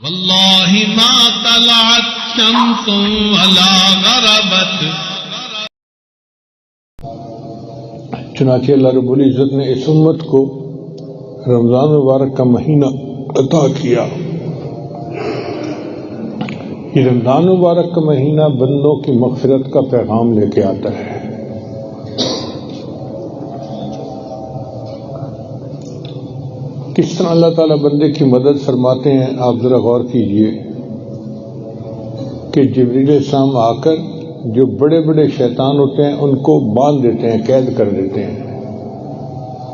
واللہ ما طلعت شمس ولا غربت. چنانچہ اللہ رب العزت نے اس امت کو رمضان مبارک کا مہینہ عطا کیا. یہ رمضان مبارک کا مہینہ بندوں کی مغفرت کا پیغام لے کے آتا ہے. کس طرح اللہ تعالیٰ بندے کی مدد فرماتے ہیں آپ ذرا غور کیجئے کہ جبریل السلام آ کر جو بڑے بڑے شیطان ہوتے ہیں ان کو باندھ دیتے ہیں، قید کر دیتے ہیں.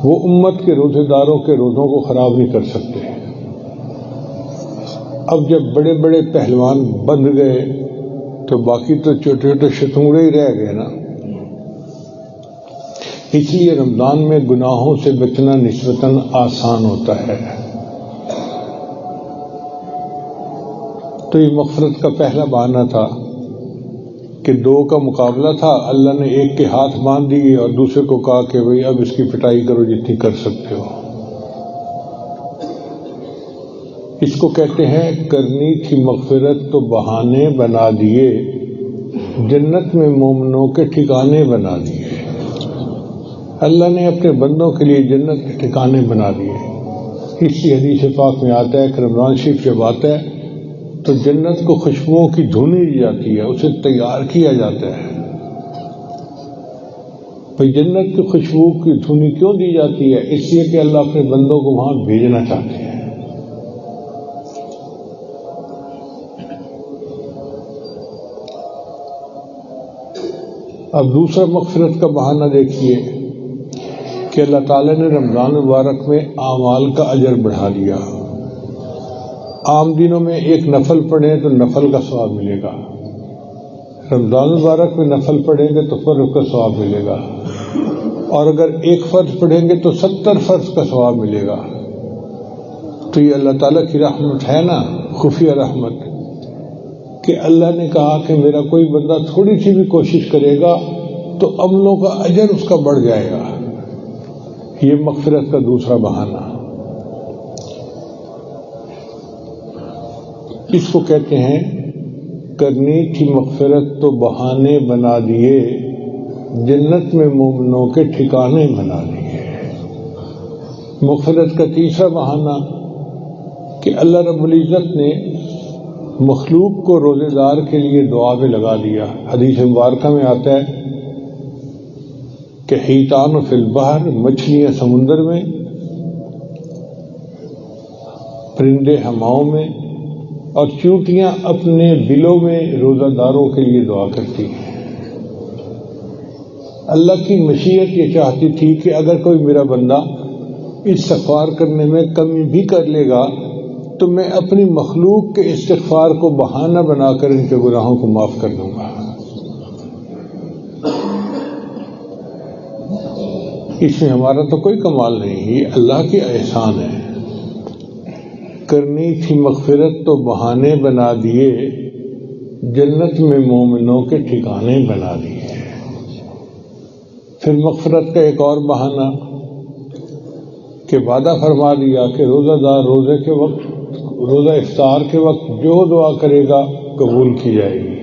وہ امت کے روزے داروں کے روزوں کو خراب نہیں کر سکتے. اب جب بڑے بڑے پہلوان بند گئے تو باقی تو چھوٹے چھوٹے شتونگڑے ہی رہ گئے نا. اس لیے رمضان میں گناہوں سے بچنا نسبتاً آسان ہوتا ہے. تو یہ مغفرت کا پہلا بہانہ تھا کہ دو کا مقابلہ تھا. اللہ نے ایک کے ہاتھ باندھ دیے اور دوسرے کو کہا کہ بھئی اب اس کی پٹائی کرو جتنی کر سکتے ہو. اس کو کہتے ہیں کرنی تھی مغفرت تو بہانے بنا دیے، جنت میں مومنوں کے ٹھکانے بنا دیے. اللہ نے اپنے بندوں کے لیے جنت کے ٹھکانے بنا دیے. اسی حدیث پاک میں آتا ہے کہ رمضان شریف جب آتا ہے تو جنت کو خوشبوؤں کی دھونی دی جاتی ہے، اسے تیار کیا جاتا ہے. بھئی جنت کی خوشبو کی دھونی کیوں دی جاتی ہے؟ اس لیے کہ اللہ اپنے بندوں کو وہاں بھیجنا چاہتے ہیں. اب دوسرا مغفرت کا بہانہ دیکھیے کہ اللہ تعالیٰ نے رمضان مبارک میں اعمال کا اجر بڑھا دیا. عام دنوں میں ایک نفل پڑھیں تو نفل کا ثواب ملے گا، رمضان مبارک میں نفل پڑھیں گے تو فرض کا ثواب ملے گا، اور اگر ایک فرض پڑھیں گے تو 70 فرض کا ثواب ملے گا. تو یہ اللہ تعالیٰ کی رحمت ہے نا، خفیہ رحمت، کہ اللہ نے کہا کہ میرا کوئی بندہ تھوڑی سی بھی کوشش کرے گا تو عملوں کا اجر اس کا بڑھ جائے گا. یہ مغفرت کا دوسرا بہانہ. اس کو کہتے ہیں کرنی تھی مغفرت تو بہانے بنا دیے، جنت میں مومنوں کے ٹھکانے بنا دیے. مغفرت کا تیسرا بہانہ کہ اللہ رب العزت نے مخلوق کو روزے دار کے لیے دعا میں لگا دیا. حدیث مبارکہ میں آتا ہے کہ حیتان فی البحر، مچھلیاں سمندر میں، پرندے ہواؤں میں، اور چونٹیاں اپنے بلوں میں روزہ داروں کے لیے دعا کرتی ہیں. اللہ کی مشیت یہ چاہتی تھی کہ اگر کوئی میرا بندہ استغفار کرنے میں کمی بھی کر لے گا تو میں اپنی مخلوق کے استغفار کو بہانہ بنا کر ان کے گناہوں کو معاف کر دوں گا. اس میں ہمارا تو کوئی کمال نہیں، یہ اللہ کی احسان ہے. کرنی تھی مغفرت تو بہانے بنا دیے، جنت میں مومنوں کے ٹھکانے بنا دیے. پھر مغفرت کا ایک اور بہانہ کہ وعدہ فرما دیا کہ روزہ دار روزے کے وقت، روزہ افطار کے وقت جو دعا کرے گا قبول کی جائے گی.